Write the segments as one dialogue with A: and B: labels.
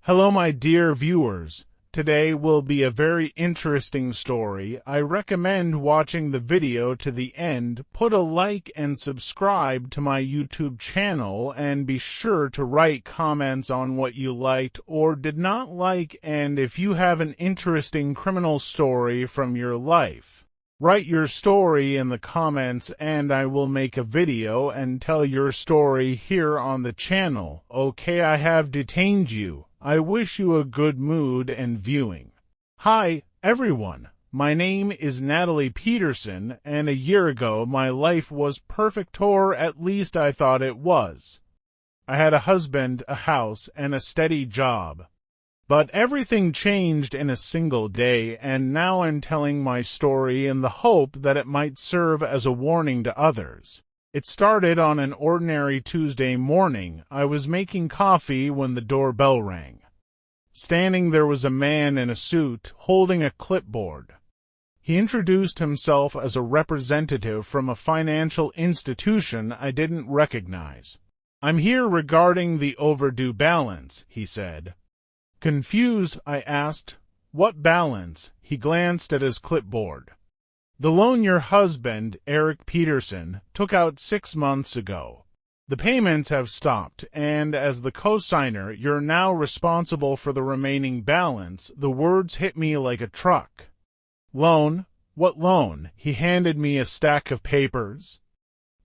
A: Hello, my dear viewers. Today will be a very interesting story. I recommend watching the video to the end. Put a like and subscribe to my YouTube channel, and be sure to write comments on what you liked or did not like, and if you have an interesting criminal story from your life. Write your story in the comments and I will make a video and tell your story here on the channel. Okay, I have detained you. I wish you a good mood and viewing. Hi, everyone. My name is Natalie Peterson, and a year ago my life was perfect, or at least I thought it was. I had a husband, a house, and a steady job. But everything changed in a single day, and now I'm telling my story in the hope that it might serve as a warning to others. It started on an ordinary Tuesday morning. I was making coffee when the doorbell rang. Standing there was a man in a suit, holding a clipboard. He introduced himself as a representative from a financial institution I didn't recognize. "I'm here regarding the overdue balance," he said. Confused, I asked, "What balance?" He glanced at his clipboard. "The loan your husband, Eric Peterson, took out 6 months ago. The payments have stopped, and as the co-signer, you're now responsible for the remaining balance." The words hit me like a truck. "Loan? What loan?" He handed me a stack of papers.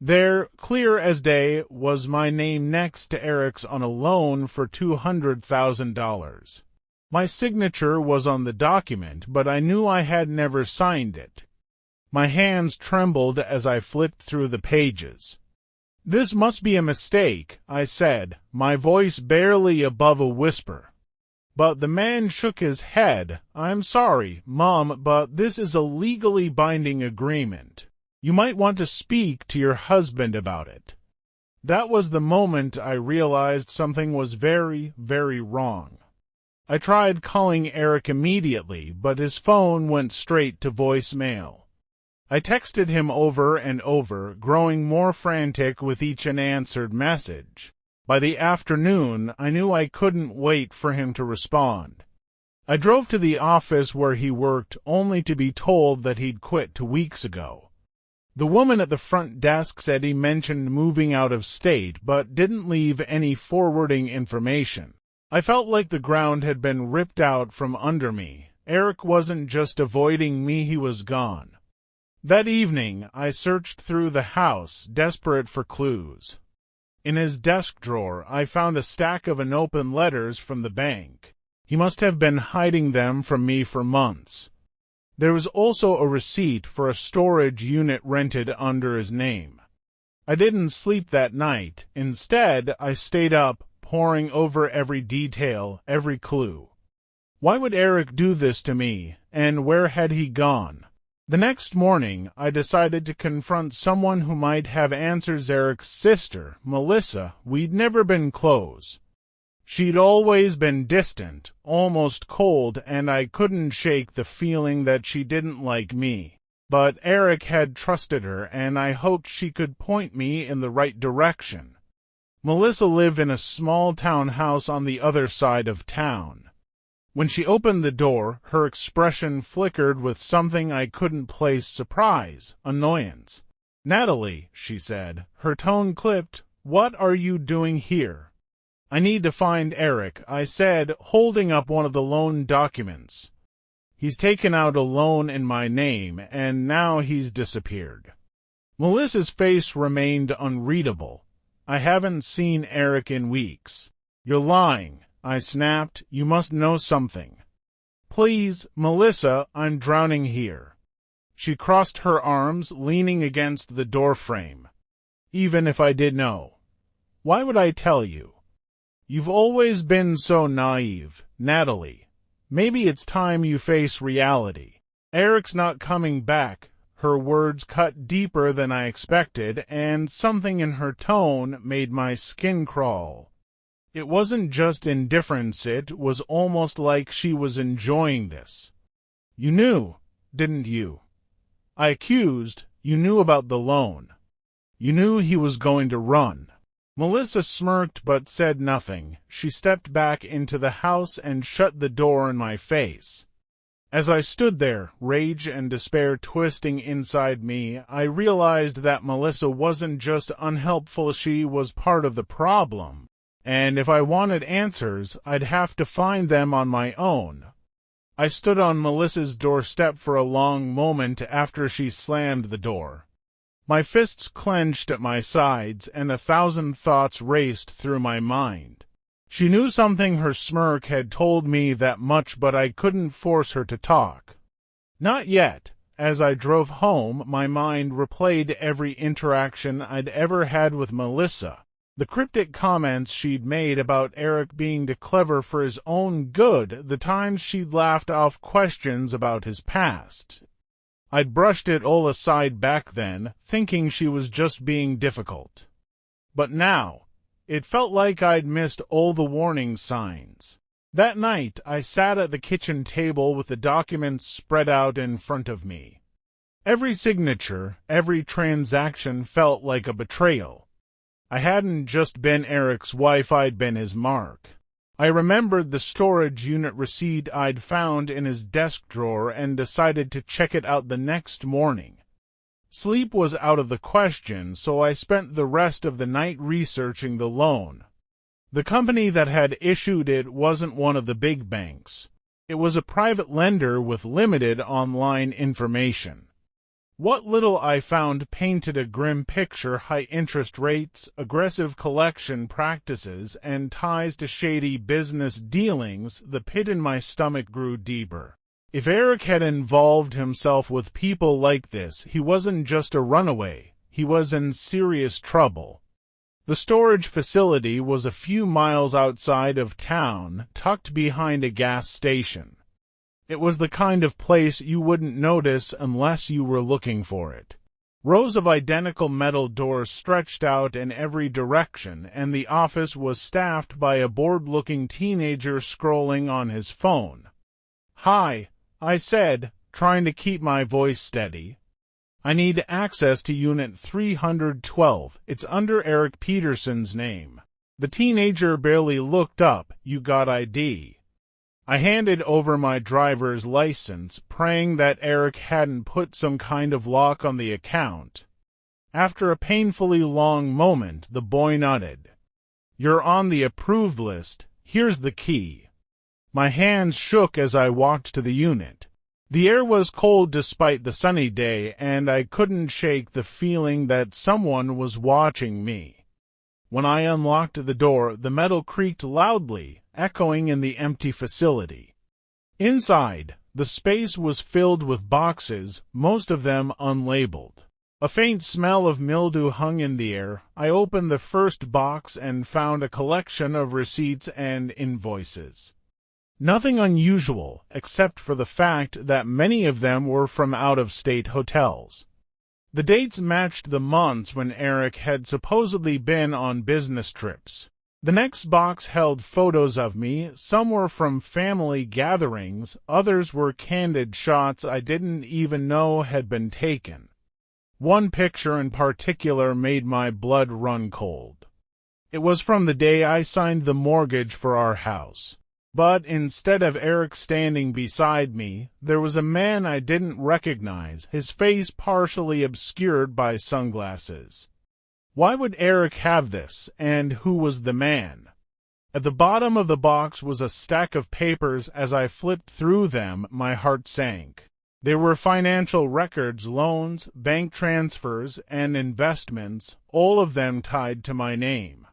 A: There, clear as day, was my name next to Eric's on a loan for $200,000. My signature was on the document, but I knew I had never signed it. My hands trembled as I flipped through the pages. "This must be a mistake," I said, my voice barely above a whisper. But the man shook his head. "I'm sorry, Mom, but this is a legally binding agreement. You might want to speak to your husband about it." That was the moment I realized something was very, very wrong. I tried calling Eric immediately, but his phone went straight to voicemail. I texted him over and over, growing more frantic with each unanswered message. By the afternoon, I knew I couldn't wait for him to respond. I drove to the office where he worked, only to be told that he'd quit 2 weeks ago. The woman at the front desk said he mentioned moving out of state, but didn't leave any forwarding information. I felt like the ground had been ripped out from under me. Eric wasn't just avoiding me, he was gone. That evening, I searched through the house, desperate for clues. In his desk drawer, I found a stack of unopened letters from the bank. He must have been hiding them from me for months. There was also a receipt for a storage unit rented under his name. I didn't sleep that night. Instead, I stayed up, poring over every detail, every clue. Why would Eric do this to me, and where had he gone? The next morning, I decided to confront someone who might have answers. Eric's sister, Melissa. We'd never been close. She'd always been distant, almost cold, and I couldn't shake the feeling that she didn't like me. But Eric had trusted her, and I hoped she could point me in the right direction. Melissa lived in a small townhouse on the other side of town. When she opened the door, her expression flickered with something I couldn't place: surprise, annoyance. "Natalie," she said, her tone clipped, "what are you doing here?" "I need to find Eric," I said, holding up one of the loan documents. "He's taken out a loan in my name, and now he's disappeared." Melissa's face remained unreadable. "I haven't seen Eric in weeks." "You're lying," I snapped. "You must know something." "Please, Melissa, I'm drowning here." She crossed her arms, leaning against the doorframe. "Even if I did know, why would I tell you? You've always been so naive, Natalie. Maybe it's time you face reality." "Eric's not coming back." Her words cut deeper than I expected, and something in her tone made my skin crawl. It wasn't just indifference, it was almost like she was enjoying this. "You knew, didn't you?" I accused. "You knew about the loan. You knew he was going to run." Melissa smirked but said nothing. She stepped back into the house and shut the door in my face. As I stood there, rage and despair twisting inside me, I realized that Melissa wasn't just unhelpful, she was part of the problem. And if I wanted answers, I'd have to find them on my own. I stood on Melissa's doorstep for a long moment after she slammed the door. My fists clenched at my sides, and 1,000 thoughts raced through my mind. She knew something. Her smirk had told me that much, but I couldn't force her to talk. Not yet. As I drove home, my mind replayed every interaction I'd ever had with Melissa. The cryptic comments she'd made about Eric being too clever for his own good, the times she'd laughed off questions about his past. I'd brushed it all aside back then, thinking she was just being difficult. But now, it felt like I'd missed all the warning signs. That night, I sat at the kitchen table with the documents spread out in front of me. Every signature, every transaction felt like a betrayal. I hadn't just been Eric's wife, I'd been his mark. I remembered the storage unit receipt I'd found in his desk drawer and decided to check it out the next morning. Sleep was out of the question, so I spent the rest of the night researching the loan. The company that had issued it wasn't one of the big banks. It was a private lender with limited online information. What little I found painted a grim picture: high interest rates, aggressive collection practices, and ties to shady business dealings. The pit in my stomach grew deeper. If Eric had involved himself with people like this, he wasn't just a runaway, he was in serious trouble. The storage facility was a few miles outside of town, tucked behind a gas station. It was the kind of place you wouldn't notice unless you were looking for it. Rows of identical metal doors stretched out in every direction, and the office was staffed by a bored-looking teenager scrolling on his phone. "Hi," I said, trying to keep my voice steady. "I need access to Unit 312. It's under Eric Peterson's name." The teenager barely looked up. "You got ID?" I handed over my driver's license, praying that Eric hadn't put some kind of lock on the account. After a painfully long moment, the boy nodded. "You're on the approved list. Here's the key." My hands shook as I walked to the unit. The air was cold despite the sunny day, and I couldn't shake the feeling that someone was watching me. When I unlocked the door, the metal creaked loudly, echoing in the empty facility. Inside, the space was filled with boxes, most of them unlabeled. A faint smell of mildew hung in the air. I opened the first box and found a collection of receipts and invoices. Nothing unusual, except for the fact that many of them were from out-of-state hotels. The dates matched the months when Eric had supposedly been on business trips. The next box held photos of me. Some were from family gatherings, others were candid shots I didn't even know had been taken. One picture in particular made my blood run cold. It was from the day I signed the mortgage for our house. But instead of Eric standing beside me, there was a man I didn't recognize, his face partially obscured by sunglasses. Why would Eric have this, and who was the man? At the bottom of the box was a stack of papers. As I flipped through them, my heart sank. There were financial records, loans, bank transfers, and investments, all of them tied to my name.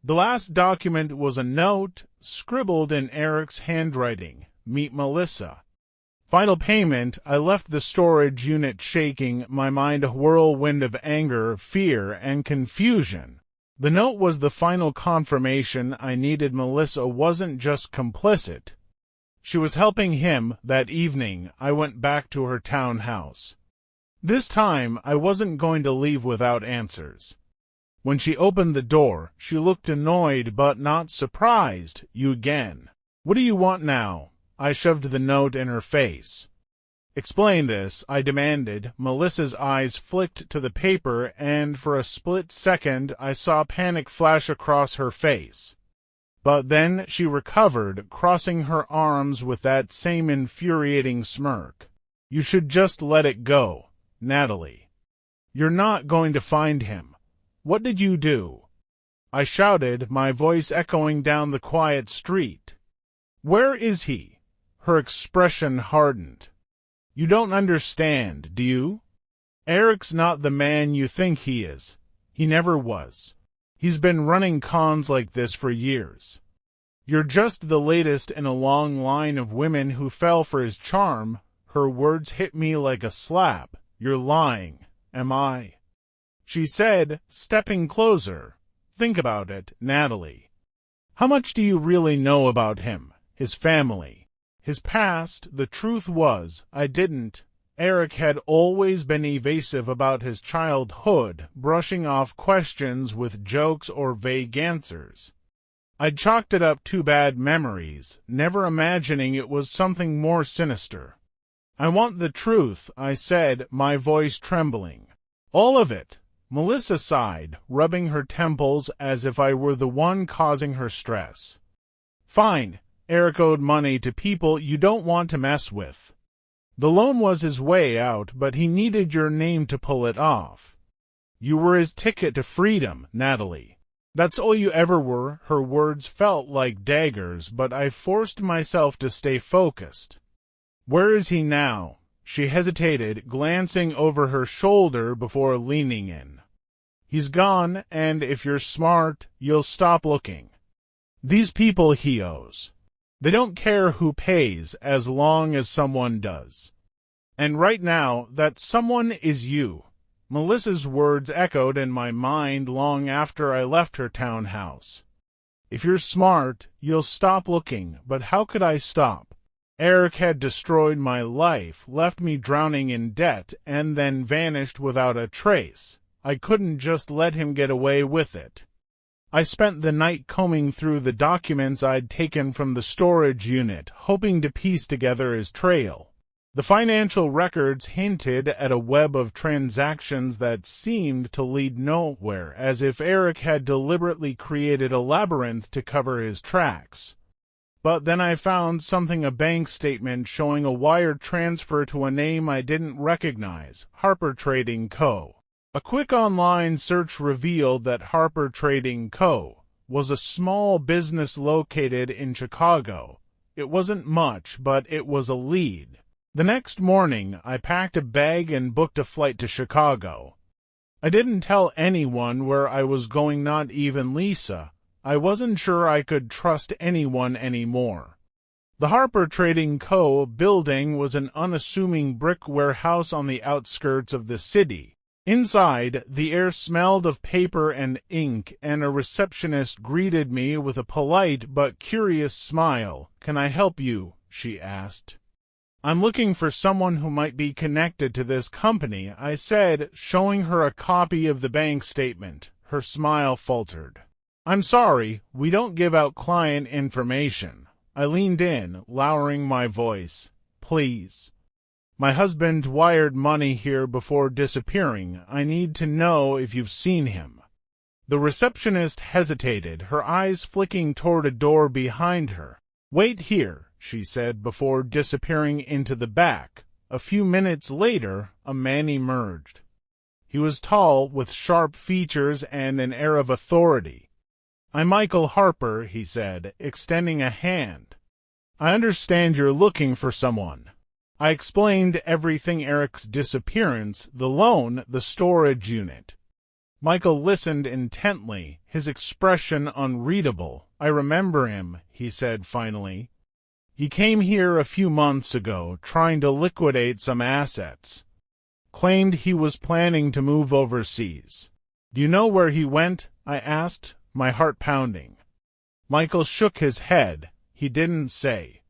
A: The last document was a note, scribbled in Eric's handwriting, "Meet Melissa." Final payment. I left the storage unit shaking, my mind a whirlwind of anger, fear, and confusion. The note was the final confirmation I needed. Melissa wasn't just complicit. She was helping him. That evening, I went back to her townhouse. This time, I wasn't going to leave without answers. When she opened the door, she looked annoyed but not surprised. "You again. What do you want now?" I shoved the note in her face. Explain this, I demanded. Melissa's eyes flicked to the paper, and for a split second I saw panic flash across her face. But then she recovered, crossing her arms with that same infuriating smirk. You should just let it go, Natalie. You're not going to find him. What did you do? I shouted, my voice echoing down the quiet street. Where is he? Her expression hardened. You don't understand, do you? Eric's not the man you think he is. He never was. He's been running cons like this for years. You're just the latest in a long line of women who fell for his charm. Her words hit me like a slap. You're lying, am I? She said, stepping closer. Think about it, Natalie. How much do you really know about him, his family? His past? The truth was, I didn't. Eric had always been evasive about his childhood, brushing off questions with jokes or vague answers. I'd chalked it up to bad memories, never imagining it was something more sinister. I want the truth, I said, my voice trembling. All of it. Melissa sighed, rubbing her temples as if I were the one causing her stress. Fine. Eric owed money to people you don't want to mess with. The loan was his way out, but he needed your name to pull it off. You were his ticket to freedom, Natalie. That's all you ever were. Her words felt like daggers, but I forced myself to stay focused. Where is he now? She hesitated, glancing over her shoulder before leaning in. He's gone, and if you're smart, you'll stop looking. These people he owes. They don't care who pays as long as someone does. And right now, that someone is you. Melissa's words echoed in my mind long after I left her townhouse. If you're smart, you'll stop looking, but how could I stop? Eric had destroyed my life, left me drowning in debt, and then vanished without a trace. I couldn't just let him get away with it. I spent the night combing through the documents I'd taken from the storage unit, hoping to piece together his trail. The financial records hinted at a web of transactions that seemed to lead nowhere, as if Eric had deliberately created a labyrinth to cover his tracks. But then I found something, a bank statement showing a wire transfer to a name I didn't recognize, Harper Trading Co. A quick online search revealed that Harper Trading Co. was a small business located in Chicago. It wasn't much, but it was a lead. The next morning, I packed a bag and booked a flight to Chicago. I didn't tell anyone where I was going, not even Lisa. I wasn't sure I could trust anyone anymore. The Harper Trading Co. building was an unassuming brick warehouse on the outskirts of the city. Inside, the air smelled of paper and ink, and a receptionist greeted me with a polite but curious smile. "Can I help you?" she asked. "I'm looking for someone who might be connected to this company," I said, showing her a copy of the bank statement. Her smile faltered. "I'm sorry, we don't give out client information." I leaned in, lowering my voice. "Please. My husband wired money here before disappearing. I need to know if you've seen him." The receptionist hesitated, her eyes flicking toward a door behind her. "Wait here," she said before disappearing into the back. A few minutes later, a man emerged. He was tall, with sharp features and an air of authority. "I'm Michael Harper," he said, extending a hand. "I understand you're looking for someone." I explained everything: Eric's disappearance, the loan, the storage unit. Michael listened intently, his expression unreadable. "I remember him," he said finally. "He came here a few months ago, trying to liquidate some assets. Claimed he was planning to move overseas." "Do you know where he went?" I asked, my heart pounding. Michael shook his head. He didn't say.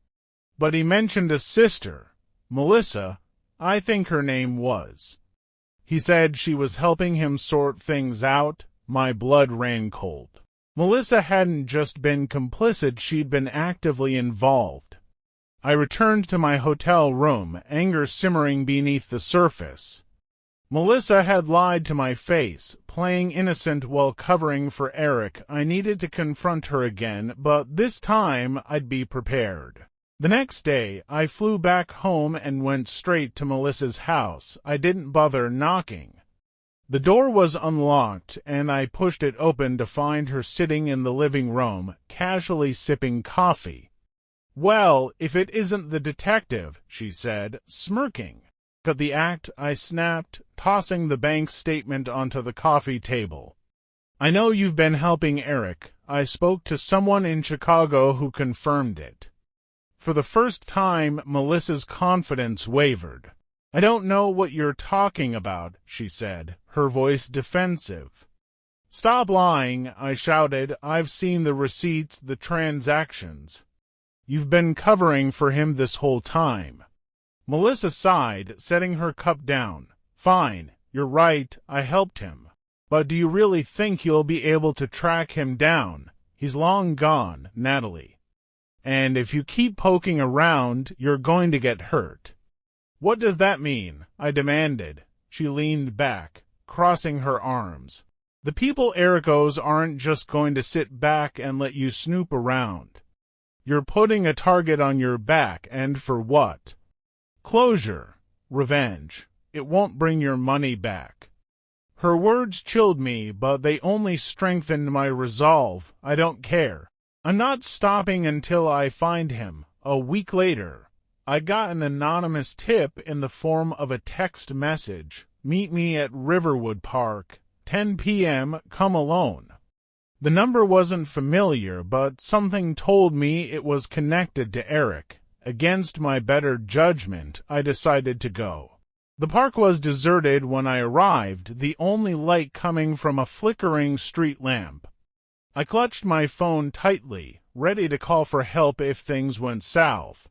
A: But he mentioned a sister. Melissa, I think her name was. He said she was helping him sort things out. My blood ran cold. Melissa hadn't just been complicit, she'd been actively involved. I returned to my hotel room, anger simmering beneath the surface. Melissa had lied to my face, playing innocent while covering for Eric. I needed to confront her again, but this time I'd be prepared. The next day, I flew back home and went straight to Melissa's house. I didn't bother knocking. The door was unlocked, and I pushed it open to find her sitting in the living room, casually sipping coffee. "Well, if it isn't the detective," she said, smirking. "Got the act," I snapped, tossing the bank statement onto the coffee table. "I know you've been helping Eric. I spoke to someone in Chicago who confirmed it." For the first time, Melissa's confidence wavered. "I don't know what you're talking about," she said, her voice defensive. "Stop lying," I shouted. "I've seen the receipts, the transactions. You've been covering for him this whole time." Melissa sighed, setting her cup down. "Fine, you're right, I helped him. But do you really think you'll be able to track him down? He's long gone, Natalie. And if you keep poking around, you're going to get hurt." "What does that mean?" I demanded. She leaned back, crossing her arms. "The people Eric owes aren't just going to sit back and let you snoop around. You're putting a target on your back, and for what? Closure. Revenge. It won't bring your money back." Her words chilled me, but they only strengthened my resolve. "I don't care. I'm not stopping until I find him." A week later, I got an anonymous tip in the form of a text message. "Meet me at Riverwood Park, 10 p.m., come alone." The number wasn't familiar, but something told me it was connected to Eric. Against my better judgment, I decided to go. The park was deserted when I arrived, the only light coming from a flickering street lamp. I clutched my phone tightly, ready to call for help if things went south.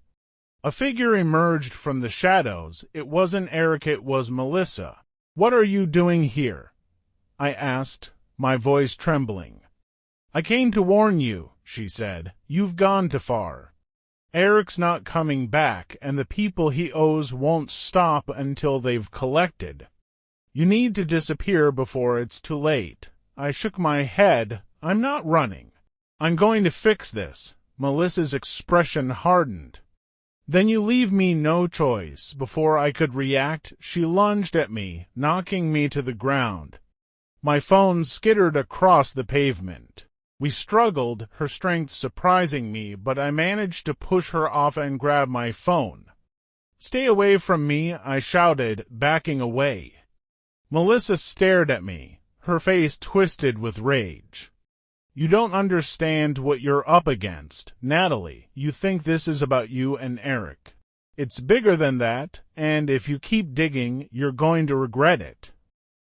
A: A figure emerged from the shadows. It wasn't Eric, it was Melissa. "What are you doing here?" I asked, my voice trembling. "I came to warn you," she said. "You've gone too far. Eric's not coming back, and the people he owes won't stop until they've collected. You need to disappear before it's too late." I shook my head. "I'm not running. I'm going to fix this." Melissa's expression hardened. "Then you leave me no choice." Before I could react, she lunged at me, knocking me to the ground. My phone skittered across the pavement. We struggled, her strength surprising me, but I managed to push her off and grab my phone. "Stay away from me," I shouted, backing away. Melissa stared at me, her face twisted with rage. "You don't understand what you're up against, Natalie. You think this is about you and Eric. It's bigger than that, and if you keep digging, you're going to regret it."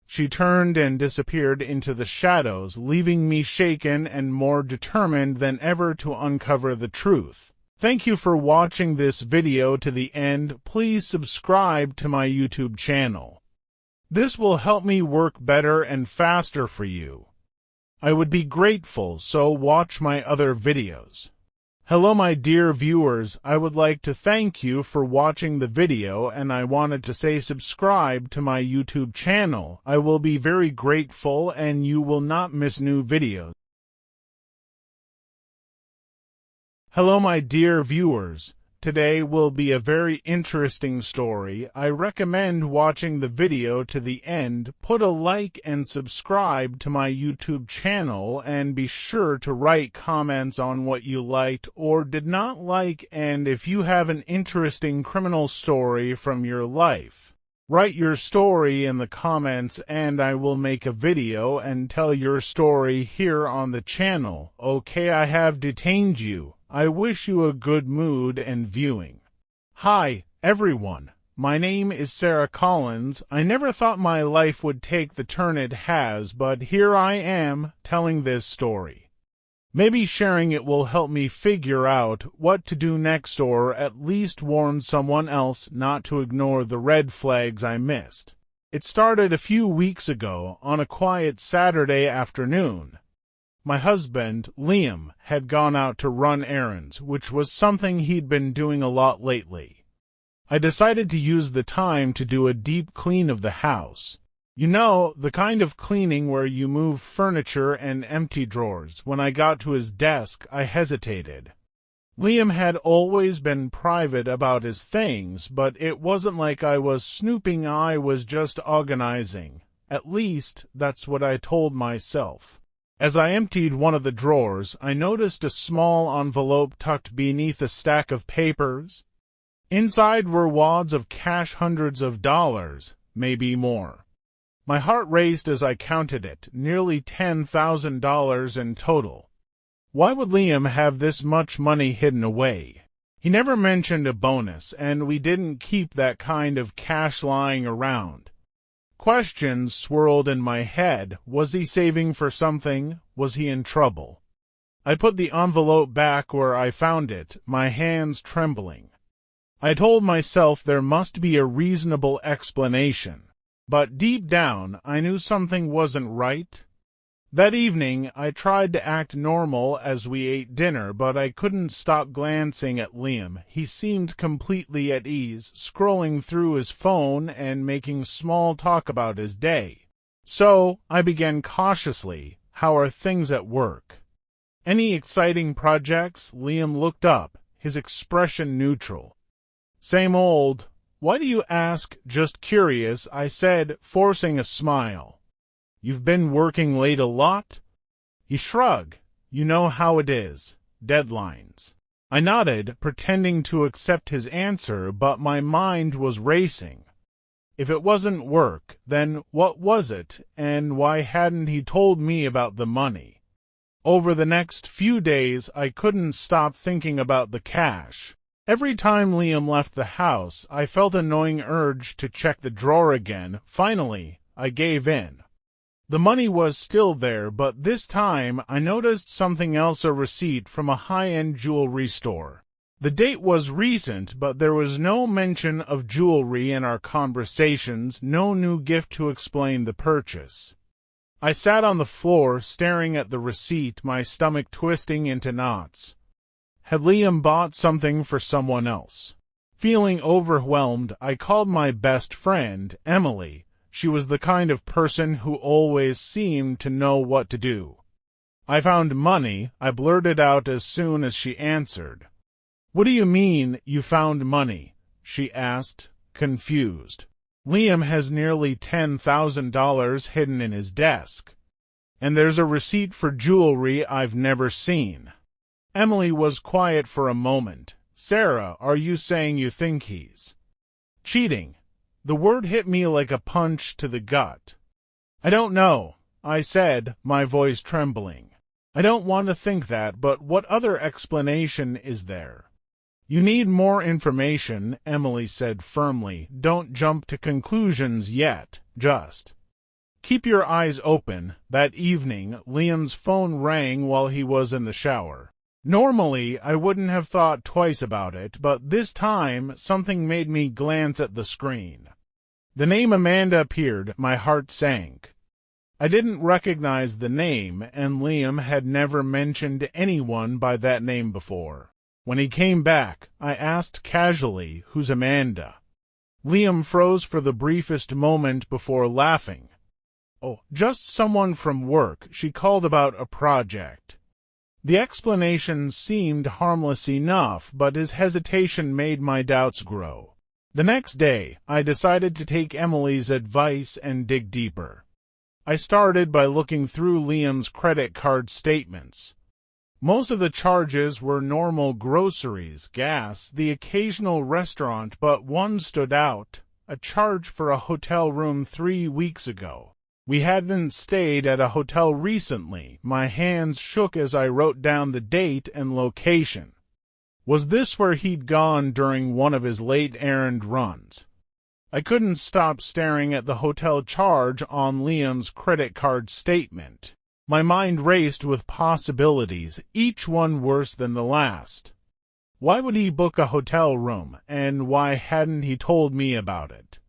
A: She turned and disappeared into the shadows, leaving me shaken and more determined than ever to uncover the truth. Thank you for watching this video to the end. Please subscribe to my YouTube channel. This will help me work better and faster for you. I would be grateful, so watch my other videos. Hello my dear viewers, I would like to thank you for watching the video, and I wanted to say subscribe to my YouTube channel. I will be very grateful and you will not miss new videos. Hello my dear viewers, today will be a very interesting story. I recommend watching the video to the end. Put a like and subscribe to my YouTube channel, and be sure to write comments on what you liked or did not like, and if you have an interesting criminal story from your life. Write your story in the comments and I will make a video and tell your story here on the channel. Okay, I have detained you. I wish you a good mood and viewing. Hi, everyone. My name is Sarah Collins. I never thought my life would take the turn it has, but here I am, telling this story. Maybe sharing it will help me figure out what to do next, or at least warn someone else not to ignore the red flags I missed. It started a few weeks ago, on a quiet Saturday afternoon. My husband, Liam, had gone out to run errands, which was something he'd been doing a lot lately. I decided to use the time to do a deep clean of the house. You know, the kind of cleaning where you move furniture and empty drawers. When I got to his desk, I hesitated. Liam had always been private about his things, but it wasn't like I was snooping, I was just organizing. At least, that's what I told myself. As I emptied one of the drawers, I noticed a small envelope tucked beneath a stack of papers. Inside were wads of cash, hundreds of dollars, maybe more. My heart raced as I counted it, nearly $10,000 in total. Why would Liam have this much money hidden away? He never mentioned a bonus, and we didn't keep that kind of cash lying around. Questions swirled in my head. Was he saving for something? Was he in trouble? I put the envelope back where I found it, my hands trembling. I told myself there must be a reasonable explanation, but deep down I knew something wasn't right. That evening I tried to act normal as we ate dinner, but I couldn't stop glancing at Liam. He seemed completely at ease, scrolling through his phone and making small talk about his day. So I began cautiously, "How are things at work?" "Any exciting projects?" Liam looked up, his expression neutral. "Same old." "Why do you ask?" "Just curious," I said, forcing a smile. "You've been working late a lot?" He shrugged. "You know how it is. Deadlines." I nodded, pretending to accept his answer, but my mind was racing. If it wasn't work, then what was it, and why hadn't he told me about the money? Over the next few days, I couldn't stop thinking about the cash. Every time Liam left the house, I felt an annoying urge to check the drawer again. Finally, I gave in. The money was still there, but this time I noticed something else, a receipt from a high-end jewelry store. The date was recent, but there was no mention of jewelry in our conversations, no new gift to explain the purchase. I sat on the floor, staring at the receipt, my stomach twisting into knots. Had Liam bought something for someone else? Feeling overwhelmed, I called my best friend, Emily. She was the kind of person who always seemed to know what to do. "I found money," I blurted out as soon as she answered. "What do you mean, you found money?" she asked, confused. "Liam has nearly $10,000 hidden in his desk. And there's a receipt for jewelry I've never seen." Emily was quiet for a moment. "Sarah, are you saying you think he's cheating?" The word hit me like a punch to the gut. "I don't know," I said, my voice trembling. "I don't want to think that, but what other explanation is there?" "You need more information," Emily said firmly. "Don't jump to conclusions yet. Just keep your eyes open." That evening, Liam's phone rang while he was in the shower. Normally, I wouldn't have thought twice about it, but this time something made me glance at the screen. The name Amanda appeared. My heart sank. I didn't recognize the name, and Liam had never mentioned anyone by that name before. When he came back, I asked casually, "Who's Amanda?" Liam froze for the briefest moment before laughing. "Oh, just someone from work. She called about a project." The explanation seemed harmless enough, but his hesitation made my doubts grow. The next day, I decided to take Emily's advice and dig deeper. I started by looking through Liam's credit card statements. Most of the charges were normal groceries, gas, the occasional restaurant, but one stood out, a charge for a hotel room 3 weeks ago. We hadn't stayed at a hotel recently. My hands shook as I wrote down the date and location. Was this where he'd gone during one of his late errand runs? I couldn't stop staring at the hotel charge on Liam's credit card statement. My mind raced with possibilities, each one worse than the last. Why would he book a hotel room, and why hadn't he told me about it?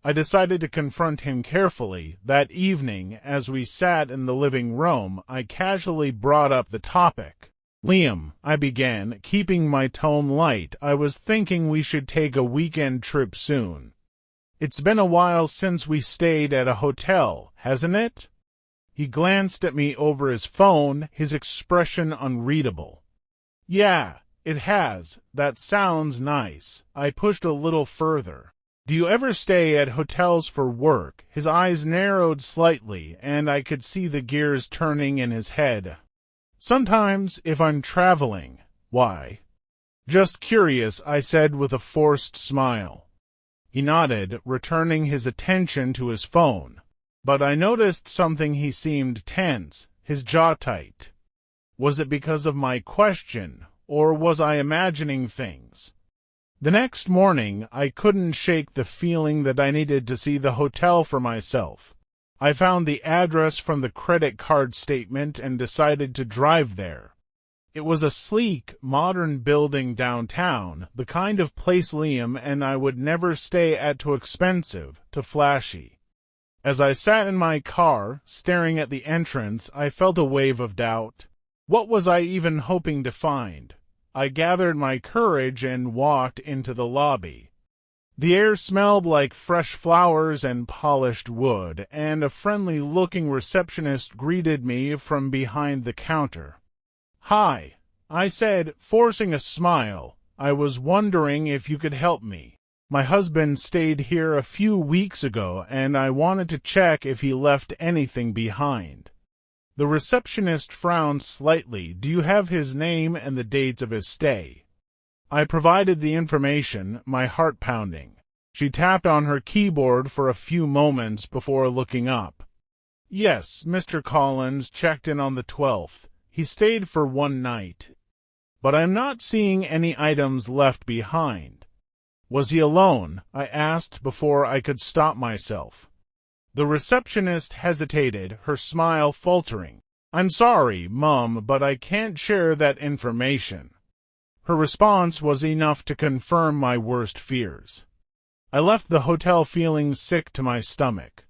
A: I decided to confront him carefully. That evening, as we sat in the living room, I casually brought up the topic. "Liam," I began, keeping my tone light, "I was thinking we should take a weekend trip soon. It's been a while since we stayed at a hotel, hasn't it?" He glanced at me over his phone, his expression unreadable. "Yeah, it has. That sounds nice." I pushed a little further. "Do you ever stay at hotels for work?" His eyes narrowed slightly, and I could see the gears turning in his head. "Sometimes, if I'm traveling." "Why?" "Just curious," I said with a forced smile. He nodded, returning his attention to his phone. But I noticed something. He seemed tense, his jaw tight. Was it because of my question, or was I imagining things? The next morning, I couldn't shake the feeling that I needed to see the hotel for myself. I found the address from the credit card statement and decided to drive there. It was a sleek, modern building downtown, the kind of place Liam and I would never stay at. Too expensive, too flashy. As I sat in my car, staring at the entrance, I felt a wave of doubt. What was I even hoping to find? I gathered my courage and walked into the lobby. The air smelled like fresh flowers and polished wood, and a friendly-looking receptionist greeted me from behind the counter. "Hi," I said, forcing a smile. "I was wondering if you could help me. My husband stayed here a few weeks ago, and I wanted to check if he left anything behind." The receptionist frowned slightly. "Do you have his name and the dates of his stay?" I provided the information, my heart pounding. She tapped on her keyboard for a few moments before looking up. "Yes, Mr. Collins checked in on the 12th. He stayed for one night. But I'm not seeing any items left behind." "Was he alone?" I asked before I could stop myself. The receptionist hesitated, her smile faltering. "I'm sorry, Mum, but I can't share that information." Her response was enough to confirm my worst fears. I left the hotel feeling sick to my stomach.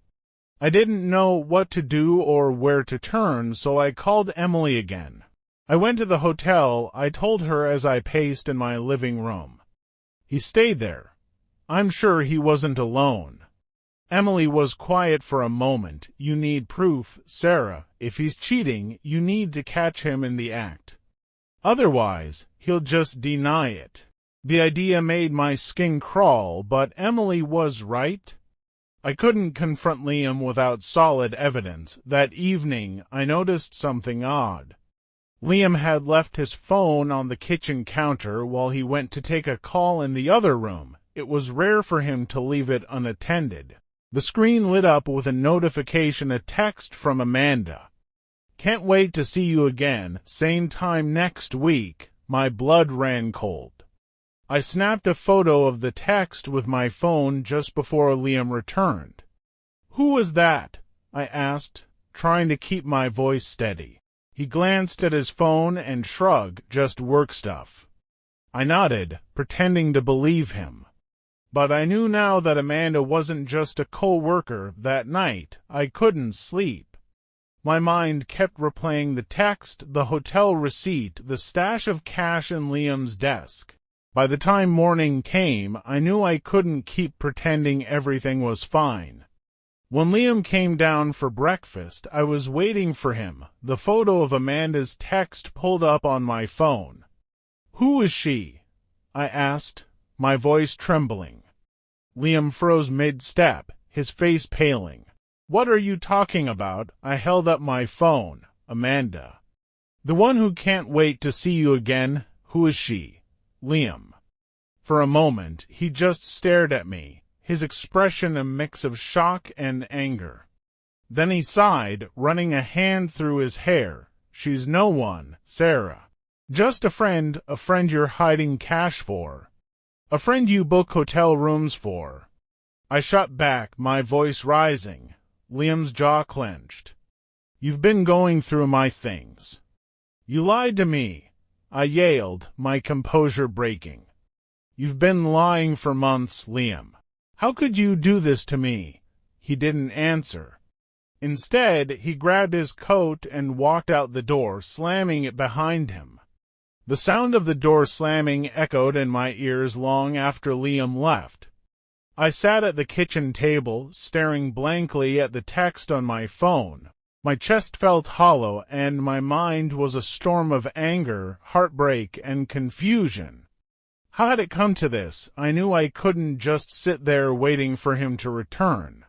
A: I didn't know what to do or where to turn, so I called Emily again. I went to the hotel, I told her as I paced in my living room. "He stayed there. I'm sure he wasn't alone." Emily was quiet for a moment. "You need proof, Sarah. If he's cheating, you need to catch him in the act. Otherwise, he'll just deny it." The idea made my skin crawl, but Emily was right. I couldn't confront Liam without solid evidence. That evening, I noticed something odd. Liam had left his phone on the kitchen counter while he went to take a call in the other room. It was rare for him to leave it unattended. The screen lit up with a notification, a text from Amanda. "Can't wait to see you again, same time next week." My blood ran cold. I snapped a photo of the text with my phone just before Liam returned. "Who was that?" I asked, trying to keep my voice steady. He glanced at his phone and shrugged. "Just work stuff." I nodded, pretending to believe him. But I knew now that Amanda wasn't just a co-worker. That night, I couldn't sleep. My mind kept replaying the text, the hotel receipt, the stash of cash in Liam's desk. By the time morning came, I knew I couldn't keep pretending everything was fine. When Liam came down for breakfast, I was waiting for him. The photo of Amanda's text pulled up on my phone. "Who is she?" I asked, my voice trembling. Liam froze mid-step, his face paling. "What are you talking about?" I held up my phone. "Amanda. The one who can't wait to see you again. Who is she?" "Liam." For a moment, he just stared at me, his expression a mix of shock and anger. Then he sighed, running a hand through his hair. "She's no one, Sarah. Just a friend you're hiding cash for. A friend you book hotel rooms for." I shot back, my voice rising. Liam's jaw clenched. "You've been going through my things." "You lied to me," I yelled, my composure breaking. "You've been lying for months, Liam." How could you do this to me?" He didn't answer. Instead, he grabbed his coat and walked out the door, slamming it behind him. The sound of the door slamming echoed in my ears long after Liam left. I sat at the kitchen table, staring blankly at the text on my phone. My chest felt hollow, and my mind was a storm of anger, heartbreak, and confusion. How had it come to this? I knew I couldn't just sit there waiting for him to return.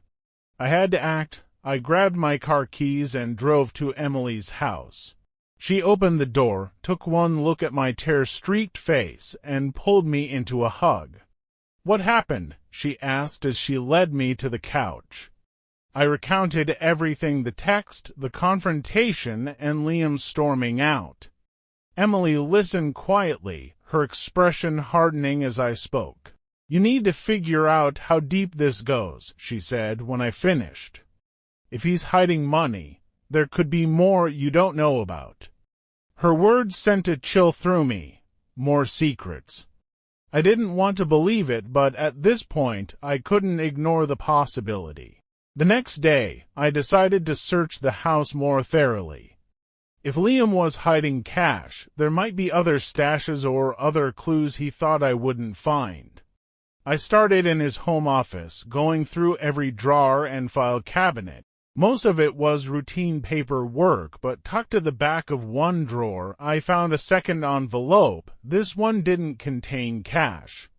A: I had to act. I grabbed my car keys and drove to Emily's house. She opened the door, took one look at my tear-streaked face, and pulled me into a hug. "What happened?" she asked as she led me to the couch. I recounted everything: the text, the confrontation, and Liam storming out. Emily listened quietly, her expression hardening as I spoke. "You need to figure out how deep this goes," she said when I finished. "If he's hiding money, there could be more you don't know about." Her words sent a chill through me. More secrets. I didn't want to believe it, but at this point I couldn't ignore the possibility. The next day, I decided to search the house more thoroughly. If Liam was hiding cash, there might be other stashes or other clues he thought I wouldn't find. I started in his home office, going through every drawer and file cabinet. Most of it was routine paperwork, but tucked at the back of one drawer, I found a second envelope. This one didn't contain cash.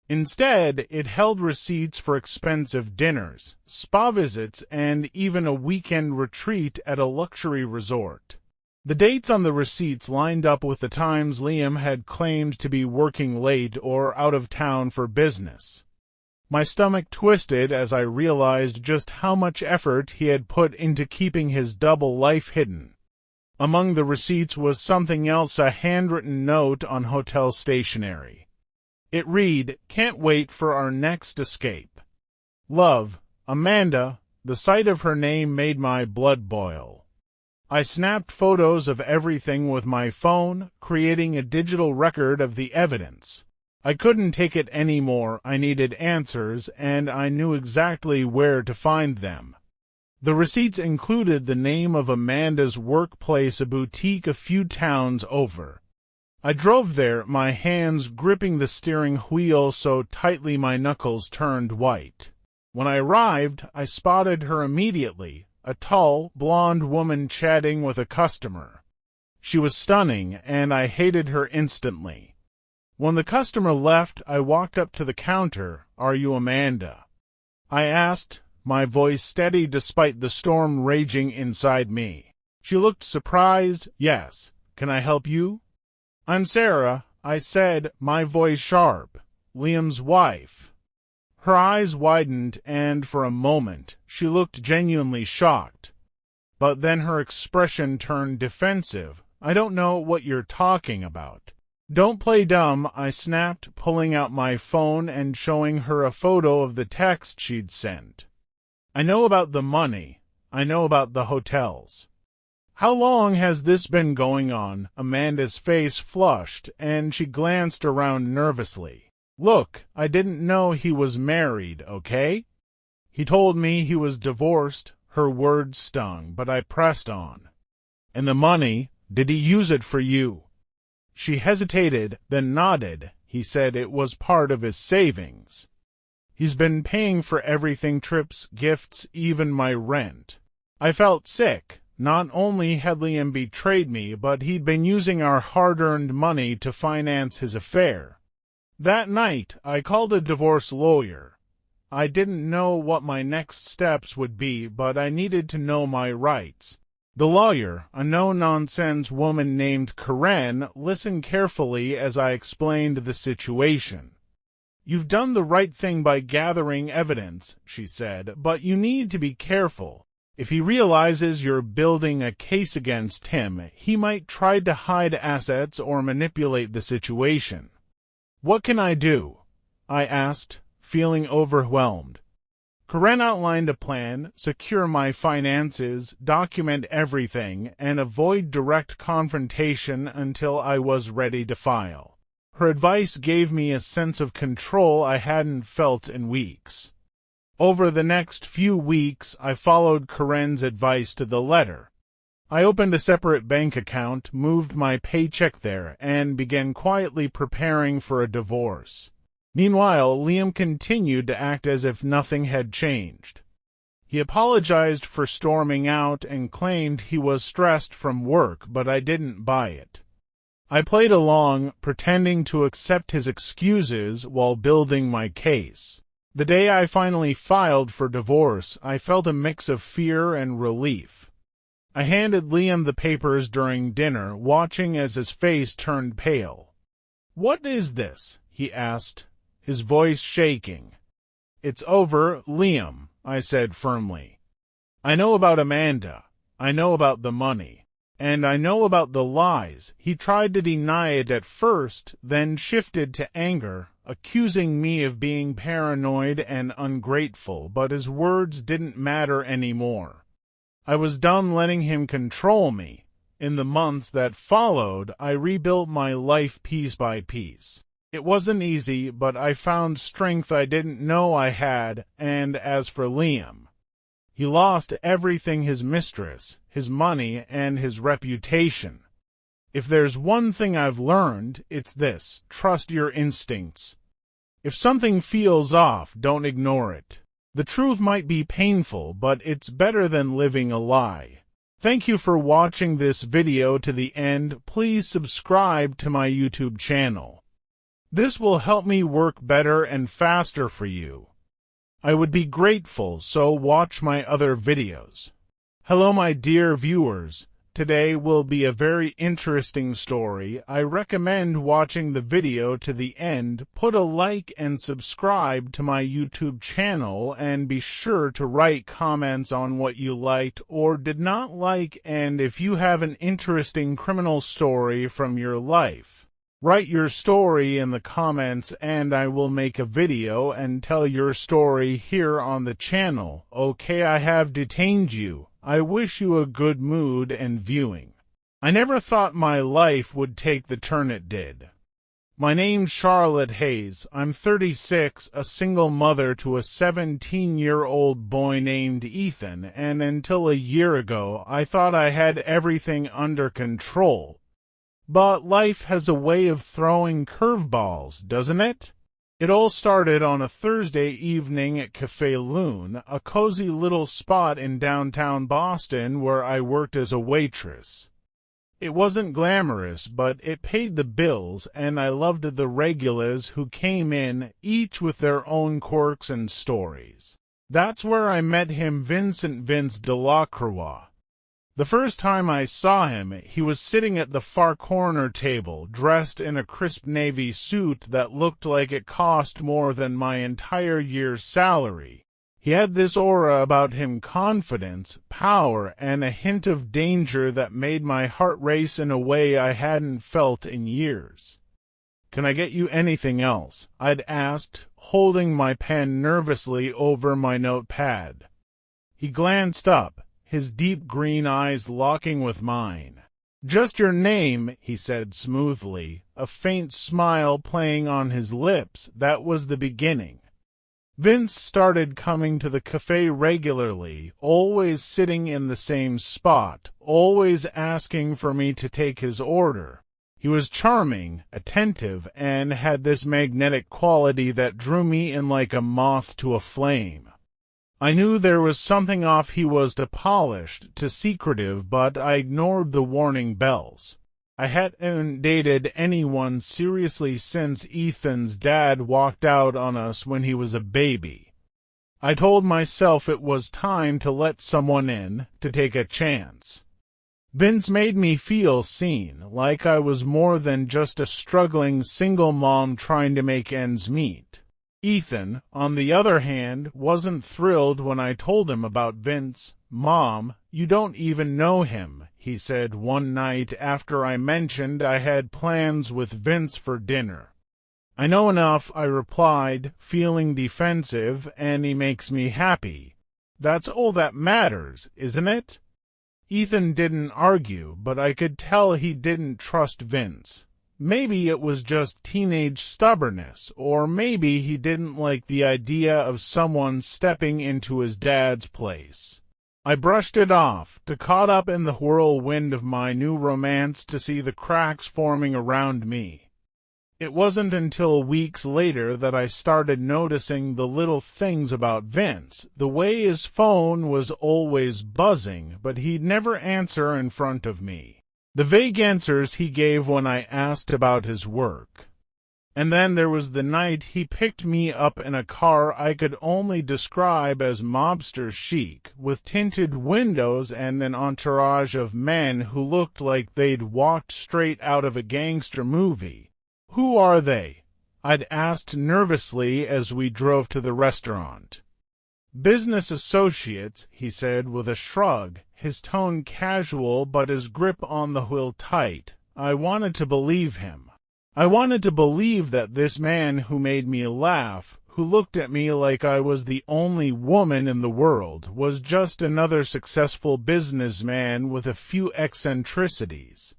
A: Instead, it held receipts for expensive dinners, spa visits, and even a weekend retreat at a luxury resort. The dates on the receipts lined up with the times Liam had claimed to be working late or out of town for business. My stomach twisted as I realized just how much effort he had put into keeping his double life hidden. Among the receipts was something else, a handwritten note on hotel stationery. It read, "Can't wait for our next escape. Love, Amanda." The sight of her name made my blood boil. I snapped photos of everything with my phone, creating a digital record of the evidence. I couldn't take it anymore. I needed answers, and I knew exactly where to find them. The receipts included the name of Amanda's workplace, a boutique a few towns over. I drove there, my hands gripping the steering wheel so tightly my knuckles turned white. When I arrived, I spotted her immediately, a tall, blonde woman chatting with a customer. She was stunning, and I hated her instantly. When the customer left, I walked up to the counter. "Are you Amanda?" I asked, my voice steady despite the storm raging inside me. She looked surprised. "Yes. Can I help you?" "I'm Sarah," I said, my voice sharp. "Liam's wife." Her eyes widened, and for a moment she looked genuinely shocked. But then her expression turned defensive. "I don't know what you're talking about." "Don't play dumb," I snapped, pulling out my phone and showing her a photo of the text she'd sent. "I know about the money. I know about the hotels." "How long has this been going on?" Amanda's face flushed, and she glanced around nervously. "Look, I didn't know he was married, okay?" "He told me he was divorced." Her words stung, but I pressed on. "And the money, did he use it for you?" She hesitated, then nodded. "He said it was part of his savings. He's been paying for everything: trips, gifts, even my rent." I felt sick. Not only had Liam betrayed me, but he'd been using our hard-earned money to finance his affair. That night, I called a divorce lawyer. I didn't know what my next steps would be, but I needed to know my rights. The lawyer, a no-nonsense woman named CRIFAN, listened carefully as I explained the situation. "You've done the right thing by gathering evidence," she said, "but you need to be careful. If he realizes you're building a case against him, he might try to hide assets or manipulate the situation." "What can I do?" I asked, feeling overwhelmed. CRIFAN outlined a plan: secure my finances, document everything, and avoid direct confrontation until I was ready to file. Her advice gave me a sense of control I hadn't felt in weeks. Over the next few weeks, I followed Karen's advice to the letter. I opened a separate bank account, moved my paycheck there, and began quietly preparing for a divorce. Meanwhile, Liam continued to act as if nothing had changed. He apologized for storming out and claimed he was stressed from work, but I didn't buy it. I played along, pretending to accept his excuses while building my case. The day I finally filed for divorce, I felt a mix of fear and relief. I handed Liam the papers during dinner, watching as his face turned pale. "What is this?" he asked, his voice shaking. "It's over, Liam," I said firmly. "I know about Amanda. I know about the money. And I know about the lies." He tried to deny it at first, then shifted to anger, accusing me of being paranoid and ungrateful, but his words didn't matter anymore. I was done letting him control me. In the months that followed, I rebuilt my life piece by piece. It wasn't easy, but I found strength I didn't know I had, and as for Liam, he lost everything: his mistress, his money, and his reputation. If there's one thing I've learned, it's this: trust your instincts. If something feels off, don't ignore it. The truth might be painful, but it's better than living a lie. Thank you for watching this video to the end. Please subscribe to my YouTube channel. This will help me work better and faster for you. I would be grateful, so watch my other videos. Hello, my dear viewers. Today will be a very interesting story. I recommend watching the video to the end. Put a like and subscribe to my YouTube channel, and be sure to write comments on what you liked or did not like, and if you have an interesting criminal story from your life. Write your story in the comments and I will make a video and tell your story here on the channel. Okay, I have detained you. I wish you a good mood and viewing. I never thought my life would take the turn it did. My name's Charlotte Hayes. I'm 36, a single mother to a 17-year-old boy named Ethan, and until a year ago, I thought I had everything under control. But life has a way of throwing curveballs, doesn't it? It all started on a Thursday evening at Café Loon, a cozy little spot in downtown Boston where I worked as a waitress. It wasn't glamorous, but it paid the bills, and I loved the regulars who came in, each with their own quirks and stories. That's where I met him, Vince Delacroix. The first time I saw him, he was sitting at the far corner table, dressed in a crisp navy suit that looked like it cost more than my entire year's salary. He had this aura about him: confidence, power, and a hint of danger that made my heart race in a way I hadn't felt in years. "Can I get you anything else?" I'd asked, holding my pen nervously over my notepad. He glanced up, his deep green eyes locking with mine. "Just your name," he said smoothly, a faint smile playing on his lips. That was the beginning. Vince started coming to the cafe regularly, always sitting in the same spot, always asking for me to take his order. He was charming, attentive, and had this magnetic quality that drew me in like a moth to a flame. I knew there was something off. He was too polished, too secretive, but I ignored the warning bells. I hadn't dated anyone seriously since Ethan's dad walked out on us when he was a baby. I told myself it was time to let someone in, to take a chance. Vince made me feel seen, like I was more than just a struggling single mom trying to make ends meet. Ethan, on the other hand, wasn't thrilled when I told him about Vince. "Mom, you don't even know him," he said one night after I mentioned I had plans with Vince for dinner. "I know enough," I replied, feeling defensive, "and he makes me happy. That's all that matters, isn't it?" Ethan didn't argue, but I could tell he didn't trust Vince. Maybe it was just teenage stubbornness, or maybe he didn't like the idea of someone stepping into his dad's place. I brushed it off, too caught up in the whirlwind of my new romance to see the cracks forming around me. It wasn't until weeks later that I started noticing the little things about Vince, the way his phone was always buzzing, but he'd never answer in front of me. The vague answers he gave when I asked about his work. And then there was the night he picked me up in a car I could only describe as mobster chic, with tinted windows and an entourage of men who looked like they'd walked straight out of a gangster movie. "Who are they?" I'd asked nervously as we drove to the restaurant. "Business associates," he said with a shrug, his tone casual but his grip on the wheel tight. I wanted to believe him. I wanted to believe that this man who made me laugh, who looked at me like I was the only woman in the world, was just another successful businessman with a few eccentricities.